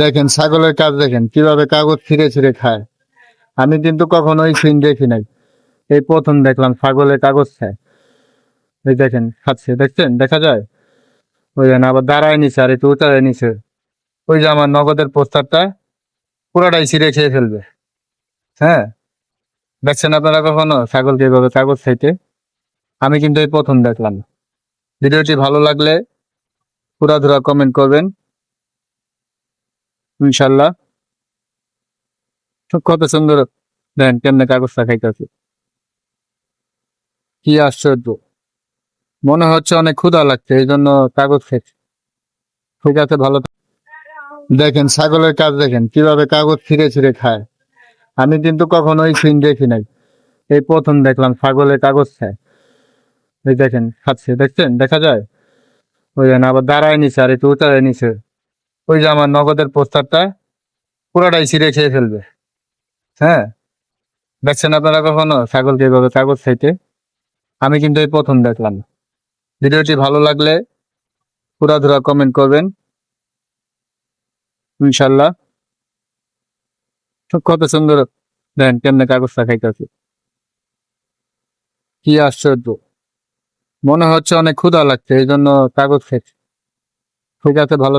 দেখেন ছাগলের কাজ, দেখেন কিভাবে কাগজ ছিঁড়ে ছিঁড়ে খায়। আমি কিন্তু কখনো এই সিন দেখি নাই, এই প্রথম দেখলাম ছাগলের কাগজ খায়। এই দেখেন খাচ্ছে, দেখছেন, দেখা যায়। ওই জন্য আবার দাঁড়ায় নিছে আর একটু উঁচায় নিছে। ওই যে আমার নগদের পোস্টারটা পুরোটাই ছিঁড়ে খেয়ে ফেলবে। হ্যাঁ, দেখছেন আপনারা কখনো ছাগলকে এভাবে কাগজ খাইতে? আমি কিন্তু এই প্রথম দেখলাম। ভিডিওটি ভালো লাগলে পুরাধুরা কমেন্ট করবেন ইনশাল্লাহ। তো কত সুন্দর, দেখেন কেমনে কাগজটা খাইতেছে, কি আশ্চর্য। মনে হচ্ছে অনেক ক্ষুধা লাগছে, এই জন্য কাগজ খেয়েছে। ঠিক আছে, ভালো দেখেন ছাগলের কাজ, দেখেন কিভাবে কাগজ ছিঁড়ে ছিঁড়ে খায়। আমি কিন্তু কখনো এই সিন দেখি নাই, এই প্রথম দেখলাম ছাগলের কাগজ খায়। এই দেখেন খাচ্ছে, দেখছেন, দেখা যায়। ওই জন্য আবার দাঁড়ায় নিছে আর একটু উঁচায় নিছে। ওই যে আমার নগদের পোস্টারটা পুরোটাই ছিঁড়ে খেয়ে ফেলবে। হ্যাঁ, দেখছেন আপনারা কখনো ছাগলকে এভাবে কাগজ খাইতে? আমি কিন্তু এই প্রথম দেখলাম। ভিডিওটি ভালো লাগলে পুরাধুরা কমেন্ট করবেন ইনশাল্লাহ। তো কত সুন্দর, দেখেন কেমনে কাগজটা খাইতেছে, কি আশ্চর্য। মনে হচ্ছে অনেক ক্ষুধা লাগছে, এই জন্য কাগজ খেয়েছে। ঠিক আছে, ভালো